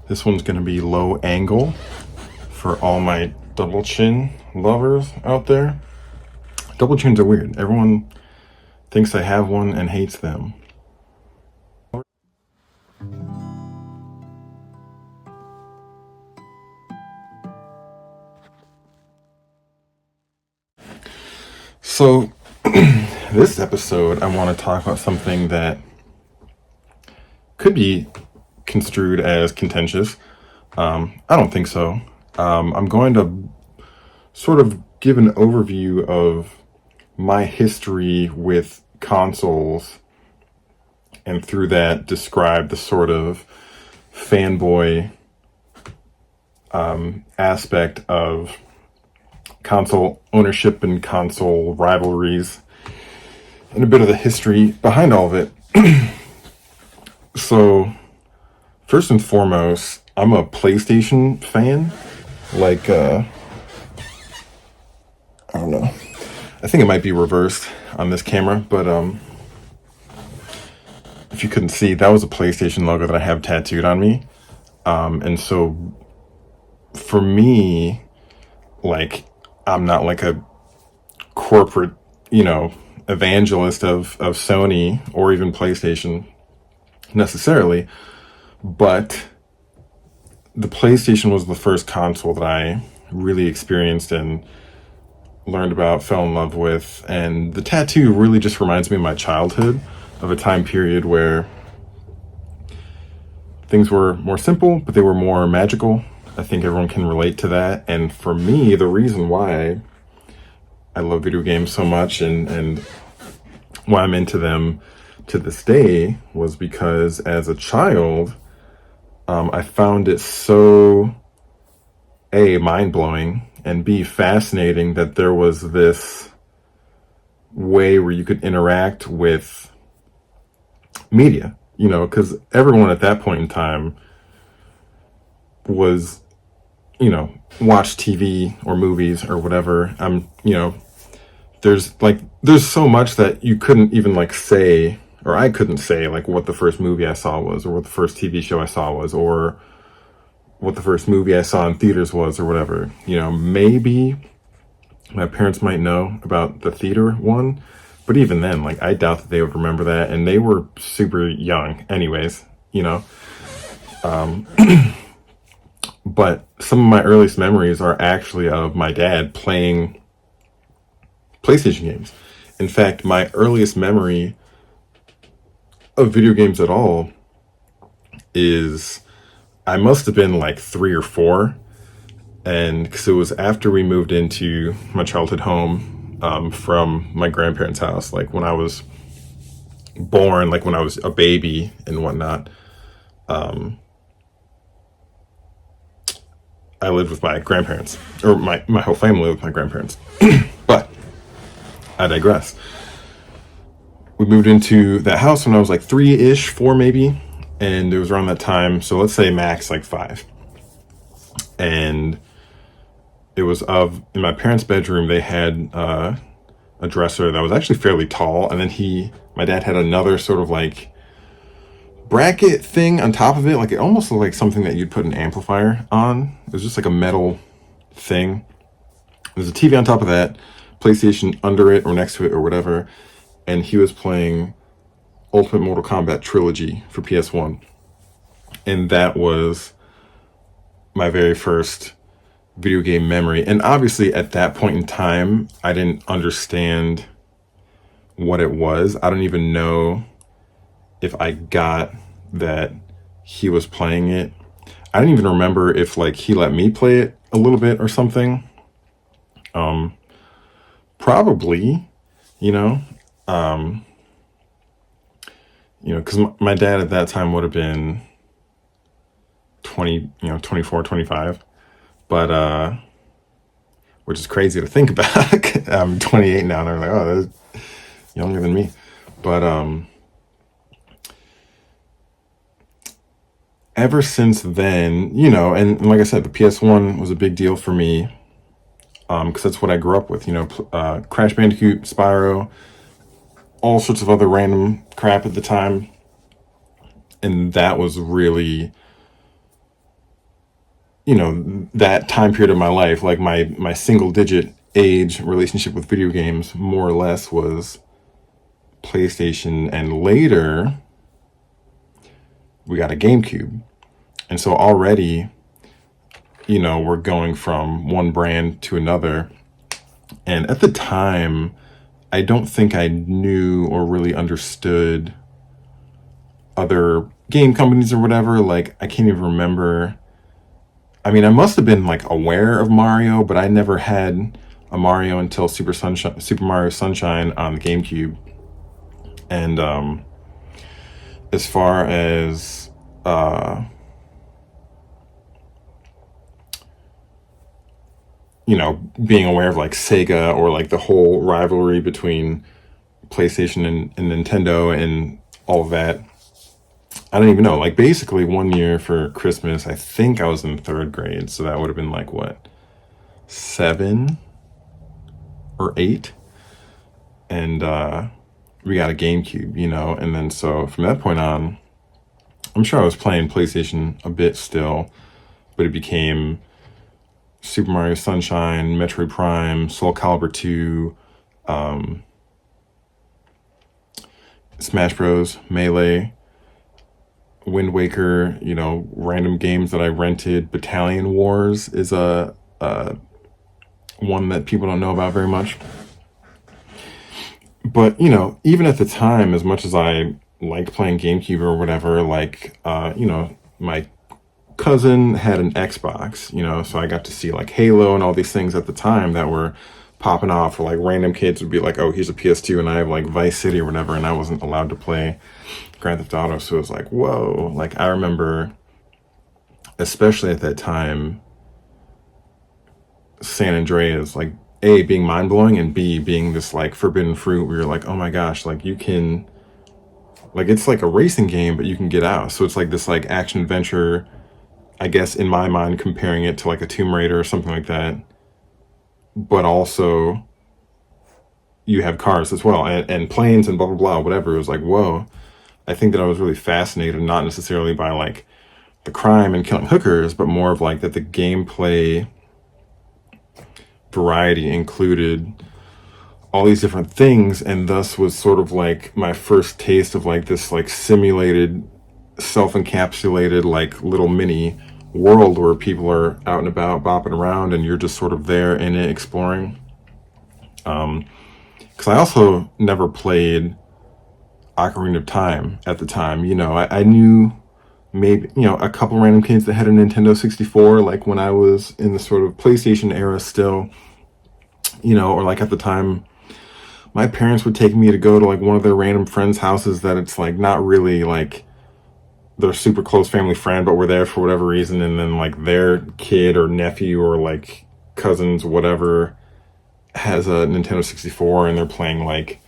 This one's going to be low angle for all my double chin lovers out there. Double chins are weird. Everyone thinks I have one and hates them. So, this episode, I want to talk about something that could be construed as contentious. I don't think so. I'm going to sort of give an overview of my history with consoles, and through that describe the sort of fanboy aspect of console ownership and console rivalries, and a bit of the history behind all of it. So, first and foremost, I'm a PlayStation fan. I don't know. I think it might be reversed on this camera, but if you couldn't see, that was a PlayStation logo that I have tattooed on me. And so, for me, I'm not like a corporate, evangelist of Sony or even PlayStation necessarily, but the PlayStation was the first console that I really experienced and learned about, fell in love with, and the tattoo really just reminds me of my childhood, of a time period where things were more simple, but they were more magical. I think everyone can relate to that, and for me, the reason why I love video games so much and why I'm into them to this day was because as a child, I found it so A, mind-blowing, and B, fascinating that there was this way where you could interact with media, because everyone at that point in time was, watch TV or movies or whatever. There's so much that you couldn't even say, or I couldn't say what the first movie I saw was, or what the first TV show I saw was, or what the first movie I saw in theaters was, or whatever. Maybe my parents might know about the theater one, but even then, I doubt that they would remember that, and they were super young anyways, but some of my earliest memories are actually of my dad playing PlayStation games. In fact, my earliest memory of video games at all is I must have been 3 or 4, and because it was after we moved into my childhood home from my grandparents' house, when I was born, when I was a baby and whatnot. I lived with my grandparents, or my whole family lived with my grandparents. But I digress. We moved into that house when I was 3-ish, 4 maybe, and it was around that time, so let's say max 5. And it was in my parents' bedroom, they had a dresser that was actually fairly tall, and then my dad had another sort of bracket thing on top of it. It almost looked like something that you'd put an amplifier on. It was just a metal thing. There's a TV on top of that, PlayStation under it or next to it or whatever, and he was playing Ultimate Mortal Kombat Trilogy for PS1. And that was my very first video game memory. And obviously at that point in time, I didn't understand what it was. I don't even know if I got that he was playing it. I didn't even remember if he let me play it a little bit or something. Probably, because my dad at that time would have been 20, 24, 25, but, which is crazy to think about. I'm 28 now, and I'm oh, that's younger than me. But, ever since then, and like I said, the PS1 was a big deal for me, because that's what I grew up with, Crash Bandicoot, Spyro, all sorts of other random crap at the time. And that was really that time period of my life, like my single digit age relationship with video games, more or less was PlayStation, and later we got a GameCube. And so already, we're going from one brand to another. And at the time, I don't think I knew or really understood other game companies or whatever. Like, I can't even remember. I mean, I must have been like aware of Mario, but I never had a Mario until Super Mario Sunshine on the GameCube. And as far as being aware of like Sega or like the whole rivalry between PlayStation and Nintendo and all of that, I don't even know. Like, basically, one year for Christmas, I think I was in third grade, so that would have been like what, 7 or 8, and we got a GameCube, and then so from that point on, I'm sure I was playing PlayStation a bit still, but it became Super Mario Sunshine, Metroid Prime, Soul Calibur 2, Smash Bros, Melee, Wind Waker, random games that I rented. Battalion Wars is a one that people don't know about very much. But, even at the time, as much as I liked playing GameCube or whatever, like, my cousin had an Xbox, so I got to see like Halo and all these things at the time that were popping off, or like random kids would be like, oh, here's a PS2 and I have like Vice City or whatever, and I wasn't allowed to play Grand Theft Auto. So it was like, whoa. Like, I remember, especially at that time, San Andreas, like, A, being mind-blowing, and B, being this like forbidden fruit where you're like, oh my gosh, like, you can, like, it's like a racing game, but you can get out. So it's like this like action adventure, I guess in my mind, comparing it to like a Tomb Raider or something like that, but also you have cars as well, and planes and blah blah blah, whatever. It was like, whoa. I think that I was really fascinated, not necessarily by like the crime and killing hookers, but more of like that the gameplay variety included all these different things, and thus was sort of like my first taste of like this like simulated, self-encapsulated like little mini world where people are out and about bopping around and you're just sort of there in it exploring. Because I also never played Ocarina of Time at the time. I knew maybe, a couple random kids that had a Nintendo 64, like when I was in the sort of PlayStation era still, or like at the time, my parents would take me to go to like one of their random friends' houses that it's like not really like their super close family friend, but we're there for whatever reason. And then like their kid or nephew or like cousins, whatever, has a Nintendo 64 and they're playing like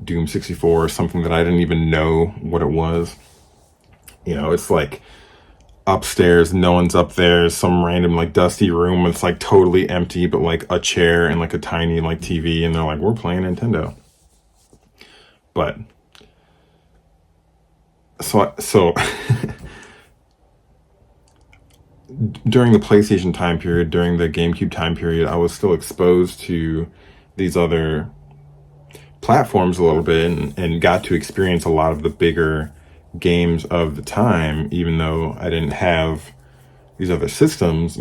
Doom 64 or something that I didn't even know what it was. It's like upstairs, no one's up there, some random like dusty room it's like totally empty, but like a chair and like a tiny like TV, and they're like, we're playing Nintendo. But so during the PlayStation time period, during the GameCube time period, I was still exposed to these other platforms a little bit, and got to experience a lot of the bigger games of the time, even though I didn't have these other systems,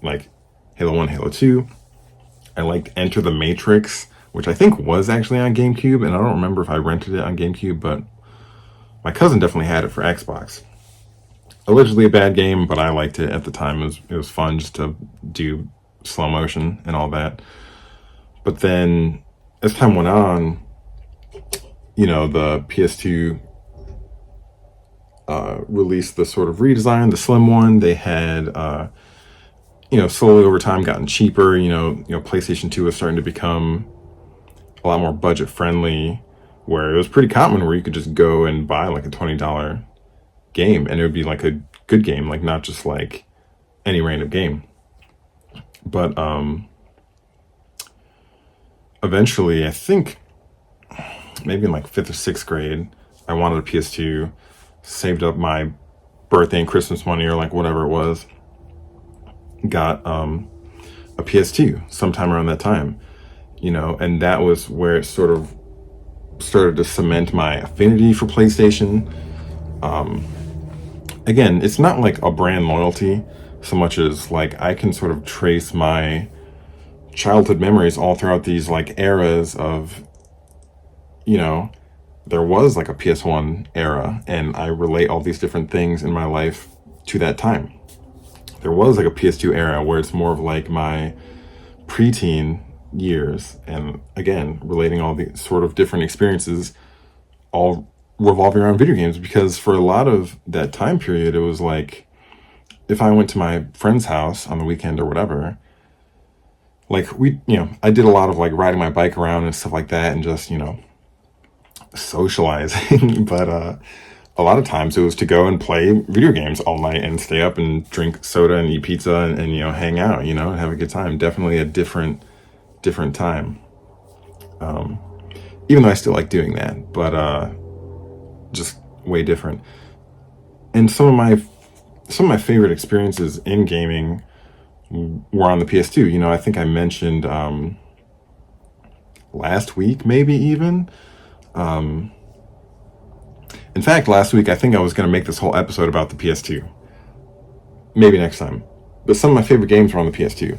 like Halo 1, Halo 2. I liked Enter the Matrix, which I think was actually on GameCube, and I don't remember if I rented it on GameCube, but my cousin definitely had it for Xbox. Allegedly a bad game, but I liked it at the time. It was fun just to do slow motion and all that. But then as time went on, the PS2 released the sort of redesign, the slim one. They had, slowly over time gotten cheaper. PlayStation 2 was starting to become a lot more budget friendly, where it was pretty common where you could just go and buy like a $20 game and it would be like a good game, like not just like any random game. But eventually, I think maybe in like 5th or 6th grade, I wanted a PS2, saved up my birthday and Christmas money or like whatever it was, got a PS2 sometime around that time, and that was where it sort of started to cement my affinity for PlayStation. Again, it's not like a brand loyalty so much as like I can sort of trace my childhood memories all throughout these like eras of, you know, there was like a PS1 era, and I relate all these different things in my life to that time. There was like a PS2 era where it's more of like my preteen years, and again, relating all the sort of different experiences all revolving around video games, because for a lot of that time period, it was like if I went to my friend's house on the weekend or whatever, like I did a lot of like riding my bike around and stuff like that and just, socializing. But a lot of times it was to go and play video games all night and stay up and drink soda and eat pizza and hang out, and have a good time. Definitely a different time. Even though I still like doing that, but just way different. And some of my favorite experiences in gaming were on the PS2. I think I mentioned last week, maybe even. In fact, last week I think I was going to make this whole episode about the PS2. Maybe next time. But some of my favorite games were on the PS2.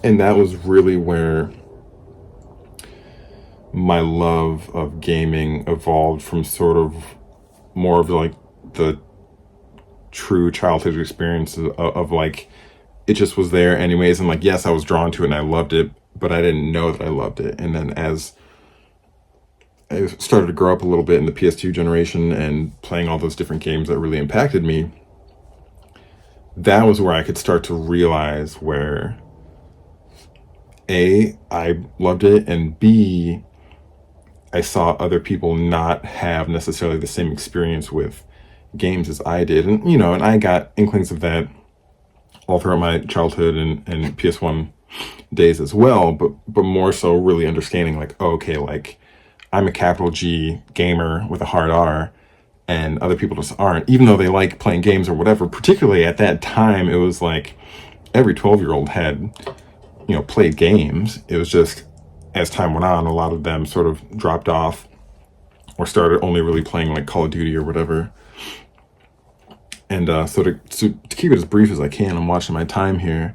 And that was really where my love of gaming evolved from sort of more of like the true childhood experiences of like it just was there anyways, and like yes, I was drawn to it and I loved it, but I didn't know that I loved it. And then as I started to grow up a little bit in the PS2 generation and playing all those different games that really impacted me, that was where I could start to realize where A, I loved it, and B, I saw other people not have necessarily the same experience with games as I did. And I got inklings of that all throughout my childhood and PS1 days as well, but more so really understanding like, oh, okay, like I'm a capital G gamer with a hard R, and other people just aren't, even though they like playing games or whatever. Particularly at that time, it was like every 12-year-old had, played games. It was just as time went on, a lot of them sort of dropped off or started only really playing like Call of Duty or whatever. And so to keep it as brief as I can, I'm watching my time here.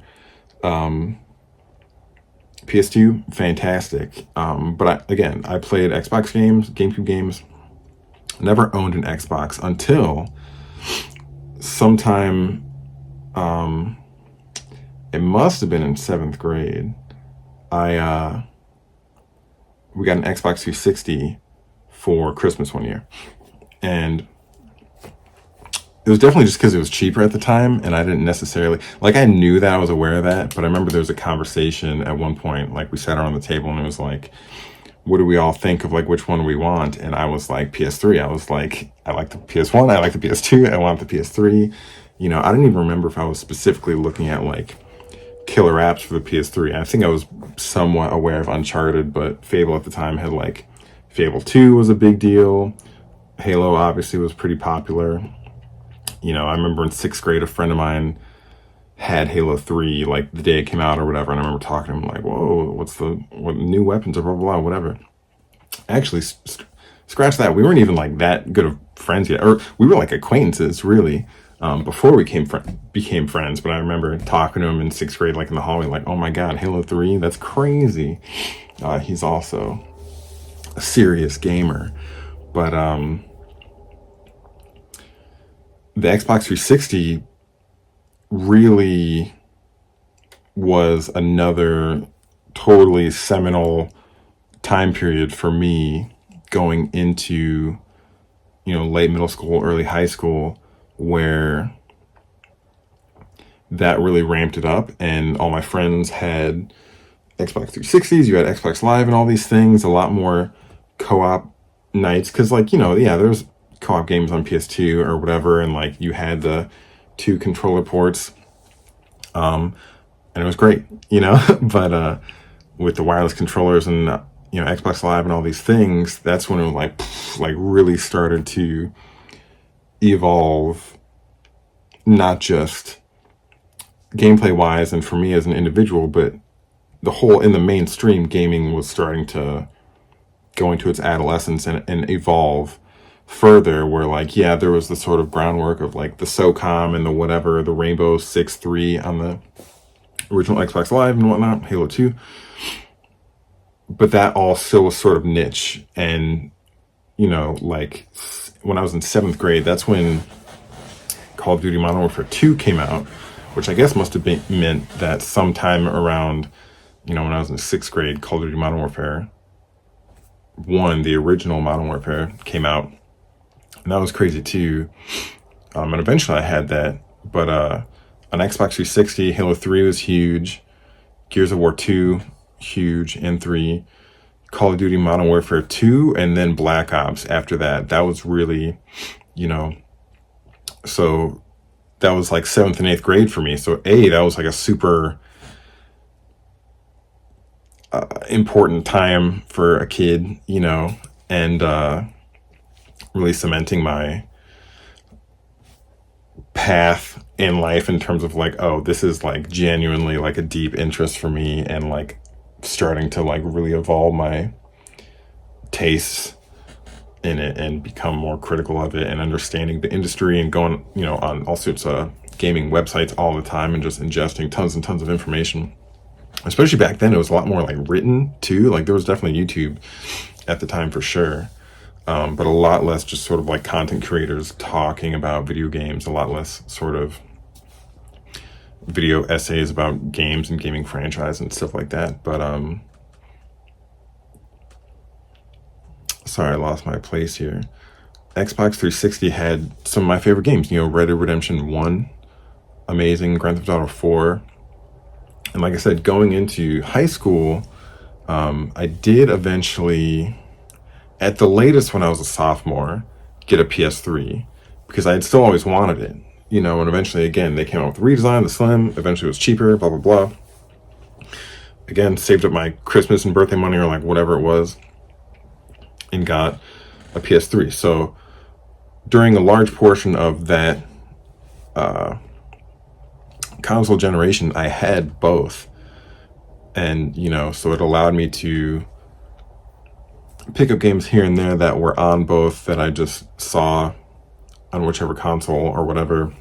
PS2, fantastic. But I played Xbox games, GameCube games. Never owned an Xbox until sometime, it must have been in 7th grade. We got an Xbox 360 for Christmas one year. And it was definitely just because it was cheaper at the time, and I didn't necessarily like. I knew that, I was aware of that, but I remember there was a conversation at one point. Like we sat around the table, and it was like, "What do we all think of like which one we want?" And I was like, "PS3." I was like, "I like the PS1. I like the PS2. I want the PS3." I didn't even remember if I was specifically looking at like killer apps for the PS3. I think I was somewhat aware of Uncharted, but Fable at the time had like Fable 2 was a big deal. Halo obviously was pretty popular. I remember in 6th grade, a friend of mine had Halo 3 like the day it came out or whatever, and I remember talking to him like, "Whoa, what new weapons or blah blah blah, whatever." Actually, scratch that. We weren't even like that good of friends yet, or we were like acquaintances really, before we became friends. But I remember talking to him in 6th grade, like in the hallway, like, "Oh my God, Halo 3, that's crazy." He's also a serious gamer, but the Xbox 360 really was another totally seminal time period for me going into, late middle school, early high school, where that really ramped it up. And all my friends had Xbox 360s, you had Xbox Live and all these things, a lot more co-op nights. Cause there's co-op games on PS2 or whatever, and like you had the 2 controller ports, and it was great, but with the wireless controllers and Xbox Live and all these things, that's when it was like really started to evolve, not just gameplay wise and for me as an individual, but in the mainstream, gaming was starting to go into its adolescence and evolve further, where like, yeah, there was the sort of groundwork of like the SOCOM and the whatever, the Rainbow Six 3 on the original Xbox Live and whatnot, Halo 2. But that all still was sort of niche. And, you know, like when I was in 7th grade, that's when Call of Duty Modern Warfare 2 came out, which I guess must have meant that sometime around, you know, when I was in 6th grade, Call of Duty Modern Warfare 1, the original Modern Warfare, came out. And that was crazy too. And eventually I had that. But on Xbox 360, Halo 3 was huge. Gears of War 2, huge, and 3. Call of Duty Modern Warfare 2, and then Black Ops after that. That was really, you know, so that was like 7th and 8th grade for me. So that was like a super important time for a kid, you know, and really cementing my path in life in terms of like, oh, this is like genuinely like a deep interest for me, and like starting to like really evolve my tastes in it and become more critical of it and understanding the industry and going, you know, on all sorts of gaming websites all the time and just ingesting tons and tons of information. Especially back then, it was a lot more like written too. Like there was definitely YouTube at the time for sure. But a lot less just sort of like content creators talking about video games, a lot less sort of video essays about games and gaming franchise and stuff like that. But sorry, I lost my place here. Xbox 360 had some of my favorite games, you know, Red Dead Redemption 1, amazing, Grand Theft Auto 4. And like I said, going into high school, I did eventually, at the latest when I was a sophomore, get a PS3 because I had still always wanted it, you know, and eventually, again, they came out with the redesign, the Slim, eventually it was cheaper, blah, blah, blah. Again, saved up my Christmas and birthday money or like whatever it was and got a PS3. So during a large portion of that console generation, I had both. And, you know, so it allowed me to pick up games here and there that were on both that I just saw on whichever console or whatever.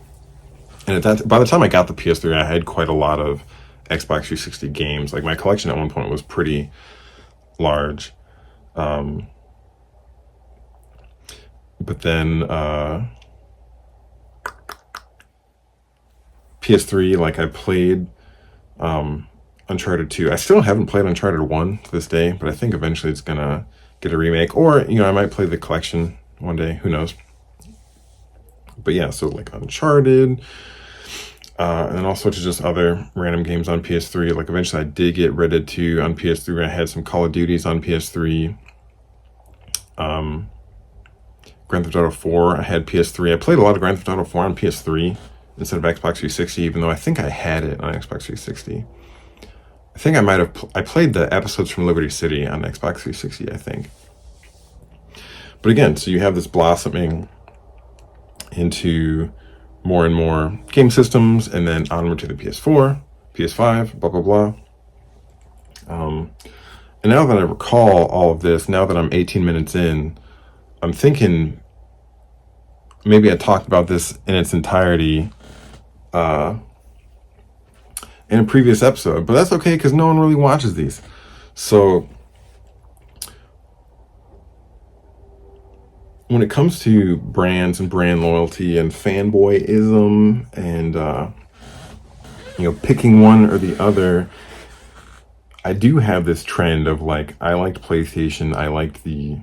And by the time I got the PS3, I had quite a lot of Xbox 360 games. Like my collection at one point was pretty large. But then PS3, like I played Uncharted 2. I still haven't played Uncharted 1 to this day, but I think eventually it's gonna get a remake, or, you know, I might play the collection one day, who knows. But yeah, so like Uncharted, and then all sorts of just other random games on PS3. Like eventually I did get Red Dead 2 on PS3. I had some Call of Duties on PS3. Grand Theft Auto 4, I had PS3. I played a lot of Grand Theft Auto 4 on PS3 instead of Xbox 360, even though I think I had it on Xbox 360. I think I might have, I played the episodes from Liberty City on Xbox 360, I think. But again, so you have this blossoming into more and more game systems, and then onward to the PS4, PS5, blah, blah, blah. And now that I recall all of this, now that I'm 18 minutes in, I'm thinking maybe I talked about this in its entirety in a previous episode, but that's okay because no one really watches these. So when it comes to brands and brand loyalty and fanboyism and you know, picking one or the other, I do have this trend of like, I liked PlayStation, I liked the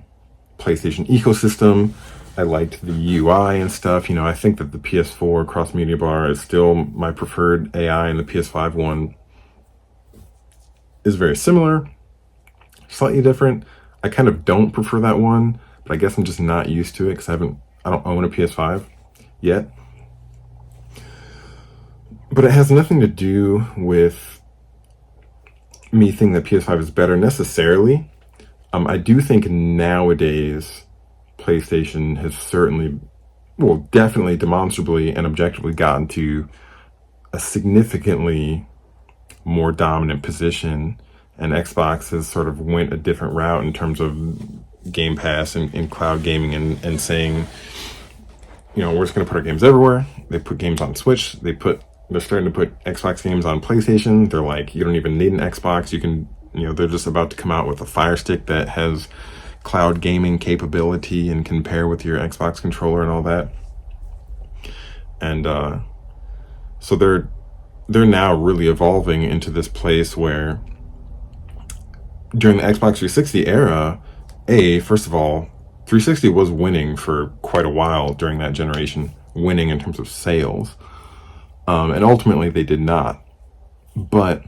PlayStation ecosystem, I liked the UI and stuff. You know, I think that the PS4 cross media bar is still my preferred AI, and the PS5 one is very similar, slightly different. I kind of don't prefer that one, but I guess I'm just not used to it because I don't own a PS5 yet. But it has nothing to do with me thinking that PS5 is better necessarily. I do think nowadays PlayStation has certainly, well, definitely demonstrably and objectively gotten to a significantly more dominant position, and Xbox has sort of went a different route in terms of Game Pass and cloud gaming, and saying, we're just going to put our games everywhere. They put games on Switch. They're starting to put Xbox games on PlayStation. They're like, you don't even need an Xbox. You can, they're just about to come out with a Fire Stick that has cloud gaming capability and can pair with your Xbox controller and all that. And so they're now really evolving into this place where, during the Xbox 360 era, first of all, 360 was winning for quite a while during that generation, winning in terms of sales. And ultimately they did not. But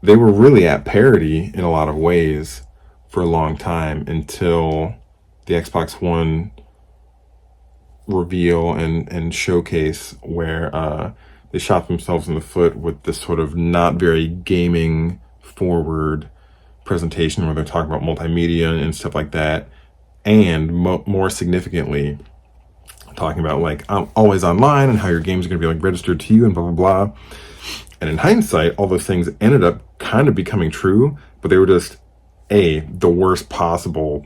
they were really at parity in a lot of ways for a long time, until the Xbox One reveal and showcase, where they shot themselves in the foot with this sort of not very gaming forward presentation, where they're talking about multimedia and stuff like that, and more significantly talking about like always online and how your games are going to be like registered to you and blah blah blah. And in hindsight, all those things ended up kind of becoming true, but they were just the worst possible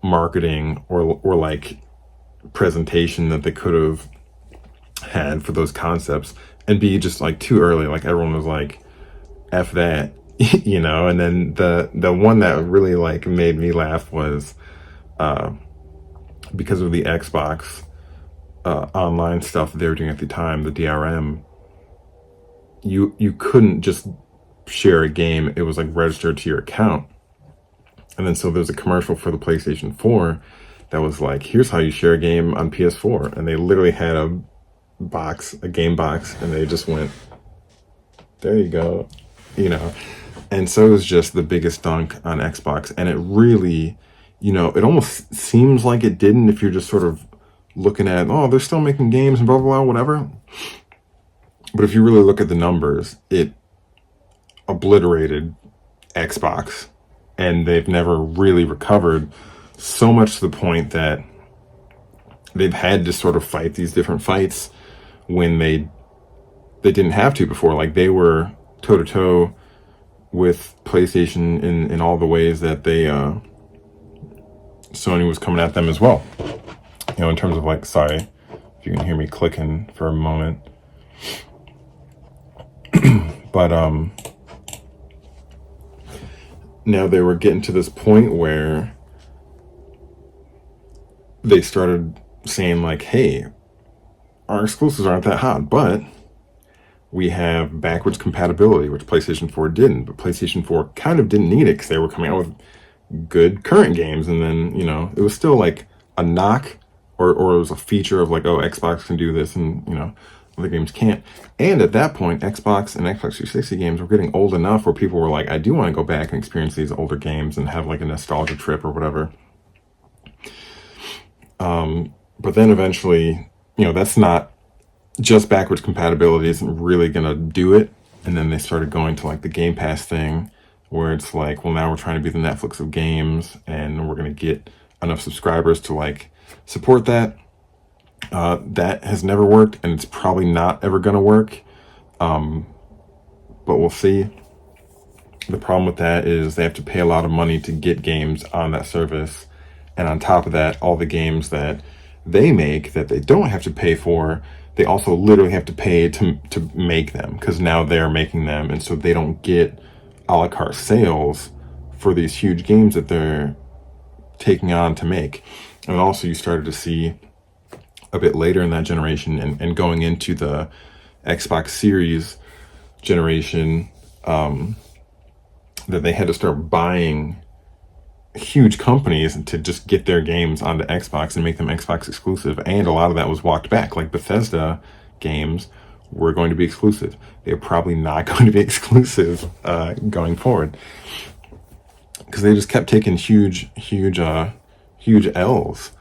marketing or like presentation that they could have had for those concepts, and B, just like too early. Like everyone was like, F that. And then the one that really like made me laugh was because of the Xbox online stuff they were doing at the time, the DRM. You couldn't just share a game; it was like registered to your account. And then so there's a commercial for the PlayStation 4 that was like, here's how you share a game on PS4, and they literally had a game box, and they just went, there you go, And so it was just the biggest dunk on Xbox. And it really, it almost seems like it didn't, if you're just sort of looking at, they're still making games and blah, blah, blah, whatever. But if you really look at the numbers, it obliterated Xbox, and they've never really recovered, so much to the point that they've had to sort of fight these different fights when they didn't have to before. Like they were toe to toe with PlayStation in all the ways that Sony was coming at them as well. In terms of like, sorry if you can hear me clicking for a moment. But now they were getting to this point where they started saying like, hey, our exclusives aren't that hot, but we have backwards compatibility, which PlayStation 4 didn't. But PlayStation 4 kind of didn't need it because they were coming out with good current games. And then, it was still like a knock, or it was a feature of like, Xbox can do this and, other games can't. And at that point, Xbox and Xbox 360 games were getting old enough where people were like, I do want to go back and experience these older games and have like a nostalgia trip or whatever. But then eventually, that's not just backwards compatibility isn't really going to do it. And then they started going to like the Game Pass thing, where it's like, well, now we're trying to be the Netflix of games, and we're going to get enough subscribers to like support that. That has never worked, and it's probably not ever going to work. But we'll see. The problem with that is they have to pay a lot of money to get games on that service. And on top of that, all the games that they make that they don't have to pay for, they also literally have to pay to make them, because now they're making them. And so they don't get a la carte sales for these huge games that they're taking on to make. And also you started to see a bit later in that generation and going into the Xbox Series generation, that they had to start buying huge companies to just get their games onto Xbox and make them Xbox exclusive. And a lot of that was walked back. Like Bethesda games were going to be exclusive. They're probably not going to be exclusive going forward, because they just kept taking huge L's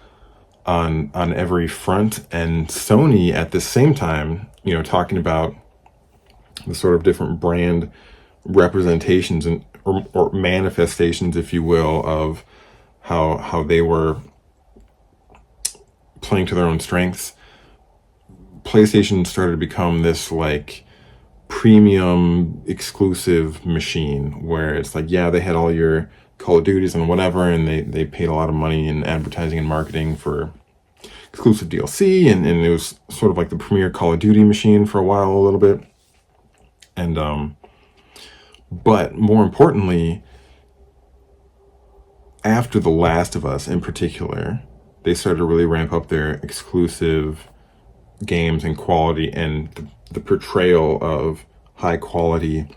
on every front. And Sony at the same time, talking about the sort of different brand representations and or manifestations, if you will, of how they were playing to their own strengths. PlayStation started to become this like premium exclusive machine where it's like, yeah, they had all your Call of Duties and whatever, and they paid a lot of money in advertising and marketing for exclusive DLC, and it was sort of like the premier Call of Duty machine for a while, a little bit. And but more importantly, after The Last of Us in particular, they started to really ramp up their exclusive games and quality, and the portrayal of high quality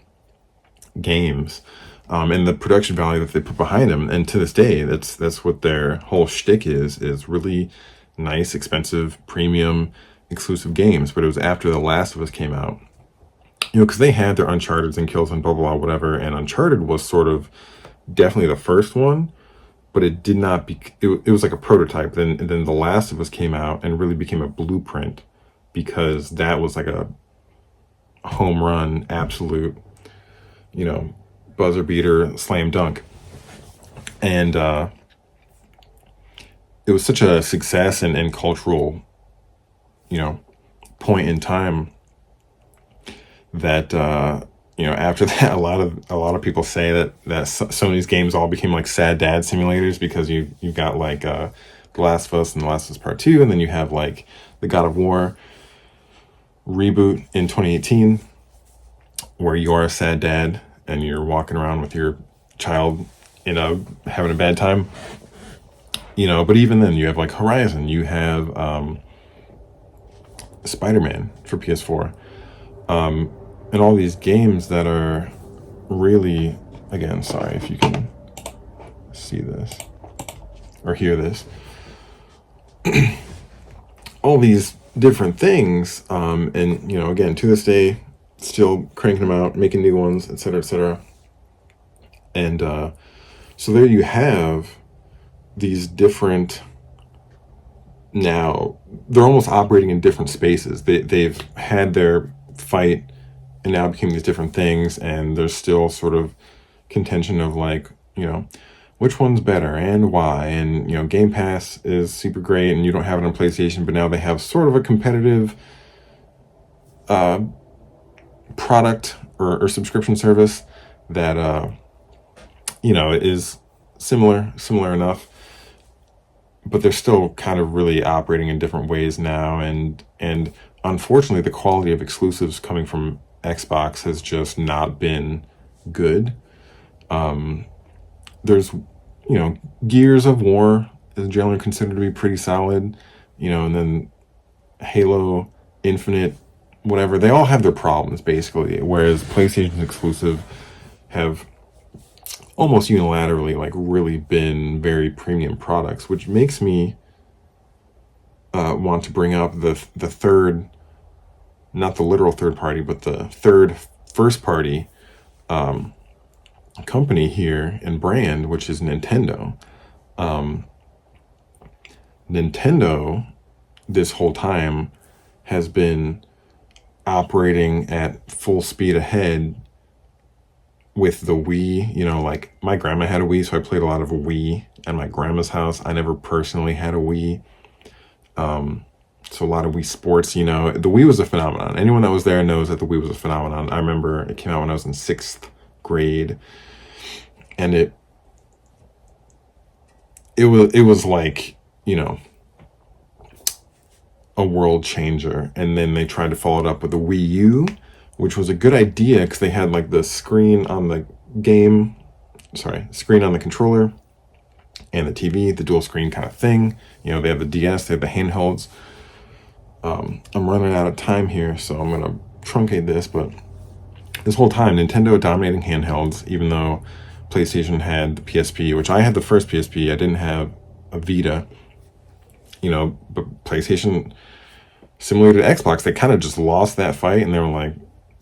games, and the production value that they put behind them. And to this day, that's what their whole shtick is really nice, expensive, premium, exclusive games. But it was after The Last of Us came out, because they had their Uncharted and Killzone, blah, blah, blah, whatever. And Uncharted was sort of definitely the first one, but it did not be, it was like a prototype. And then The Last of Us came out and really became a blueprint, because that was like a home run, absolute, buzzer beater, slam dunk. And it was such a success and cultural, point in time that after that, a lot of people say that some of these games all became like sad dad simulators, because you've got like The Last of Us and The Last of Us Part 2, and then you have like the God of War reboot in 2018, where you are a sad dad and you're walking around with your child, having a bad time. But even then, you have like Horizon, you have Spider-Man for PS4, and all these games that are really, again, sorry if you can see this or hear this, all these different things, and again, to this day, still cranking them out, making new ones, etc., etc. And so there you have these different, now they're almost operating in different spaces. They've had their fight and now became these different things, and there's still sort of contention of like, which one's better and why. And Game Pass is super great and you don't have it on PlayStation, but now they have sort of a competitive product or subscription service that is similar enough, but they're still kind of really operating in different ways now. And unfortunately, the quality of exclusives coming from Xbox has just not been good. There's, Gears of War is generally considered to be pretty solid, and then Halo Infinite, whatever, they all have their problems basically, whereas PlayStation's exclusive have almost unilaterally like really been very premium products, which makes me want to bring up the third, not the literal third party, but the third first party company here and brand, which is Nintendo. Nintendo this whole time has been operating at full speed ahead with the Wii. Like my grandma had a Wii, so I played a lot of Wii at my grandma's house. I never personally had a Wii. So a lot of Wii Sports, the Wii was a phenomenon. Anyone that was there knows that the Wii was a phenomenon. I remember it came out when I was in 6th grade, and it was like, a world changer. And then they tried to follow it up with the Wii U, which was a good idea because they had like the screen on the screen on the controller and the TV, the dual screen kind of thing. They have the DS, they have the handhelds. I'm running out of time here, so I'm going to truncate this, but this whole time, Nintendo dominating handhelds, even though PlayStation had the PSP, which I had the first PSP. I didn't have a Vita, but PlayStation, similar to Xbox, they kind of just lost that fight, and they were like,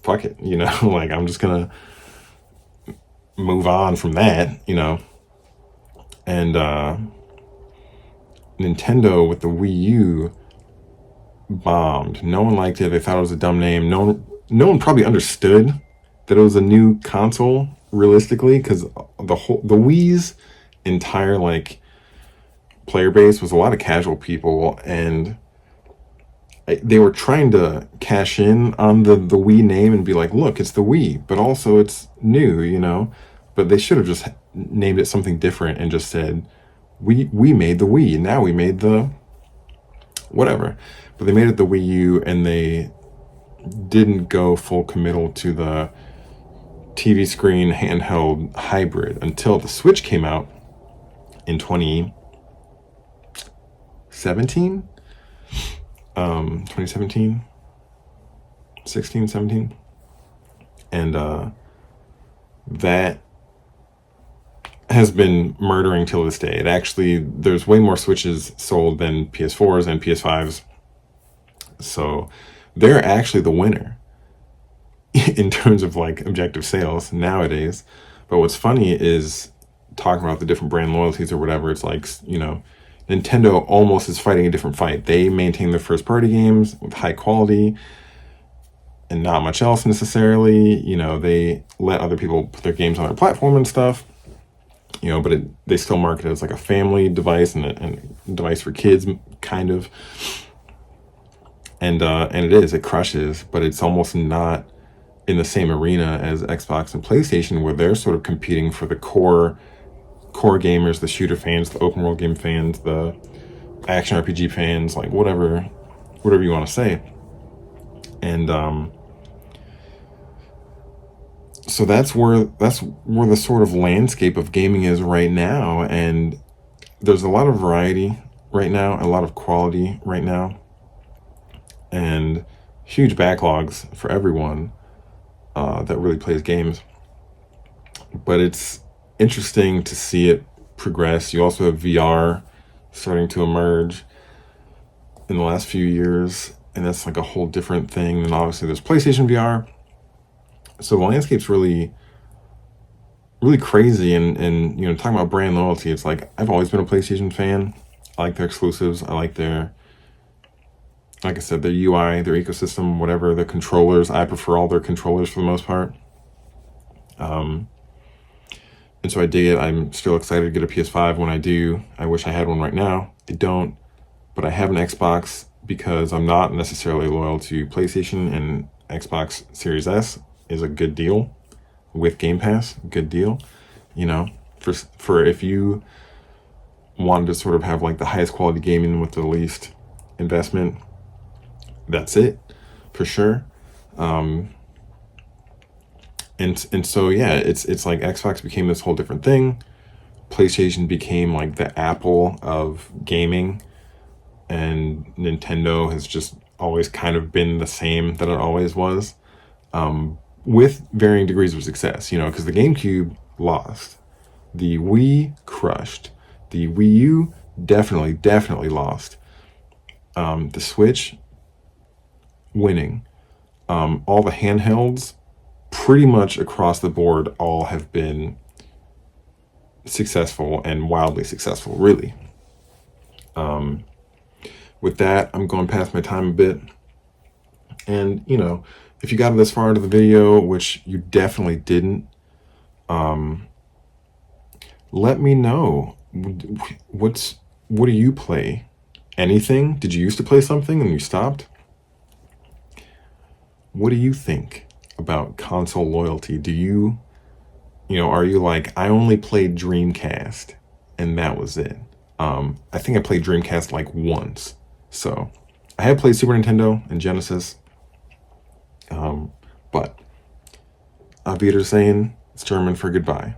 fuck it, like I'm just going to move on from that, and Nintendo with the Wii U bombed. No one liked it. They thought it was a dumb name. No one probably understood that it was a new console realistically, because the Wii's entire like player base was a lot of casual people, and they were trying to cash in on the Wii name and be like, look, it's the Wii, but also it's new, you know. But they should have just named it something different and just said, we made the Wii, now we made the whatever. But they made it the Wii U, and they didn't go full committal to the TV screen handheld hybrid until the Switch came out in 2017, 2017, 16, 17. And that has been murdering till this day. It actually, there's way more Switches sold than PS4s and PS5s. So they're actually the winner in terms of like objective sales nowadays. But what's funny is talking about the different brand loyalties or whatever. It's like, you know, Nintendo almost is fighting a different fight. They maintain their first party games with high quality and not much else necessarily. You know, they let other people put their games on their platform and stuff, you know, but they still market it as like a family device and a device for kids, kind of. And it crushes, but it's almost not in the same arena as Xbox and PlayStation, where they're sort of competing for the core gamers, the shooter fans, the open world game fans, the action RPG fans, like whatever you want to say. And so that's where the sort of landscape of gaming is right now. And there's a lot of variety right now, a lot of quality right now, and huge backlogs for everyone that really plays games. But it's interesting to see it progress. You also have VR starting to emerge in the last few years, and that's like a whole different thing. And obviously there's PlayStation VR. So the landscape's really, really crazy. And you know, talking about brand loyalty, it's like, I've always been a PlayStation fan. I like their exclusives. I like their, like I said, their UI, their ecosystem, whatever, their controllers. I prefer all their controllers for the most part. And so I dig it. I'm still excited to get a PS5 when I do. I wish I had one right now. I don't, but I have an Xbox because I'm not necessarily loyal to PlayStation, and Xbox Series S is a good deal with Game Pass. Good deal, you know, for if you wanted to sort of have like the highest quality gaming with the least investment, that's it for sure. And so yeah, it's like Xbox became this whole different thing. PlayStation became like the Apple of gaming, and Nintendo has just always kind of been the same that it always was, with varying degrees of success, you know, because the GameCube lost, the Wii crushed, the Wii U definitely lost, the Switch winning, all the handhelds pretty much across the board all have been successful and wildly successful, really. With that, I'm going past my time a bit. And, you know, if you got this far into the video, which you definitely didn't, let me know. What do you play? Anything? Did you used to play something and you stopped? What do you think about console loyalty? Do you know, are you like, I only played Dreamcast and that was it? I think I played Dreamcast like once. So I have played Super Nintendo and Genesis. But Auf Wiedersehen, it's German for goodbye.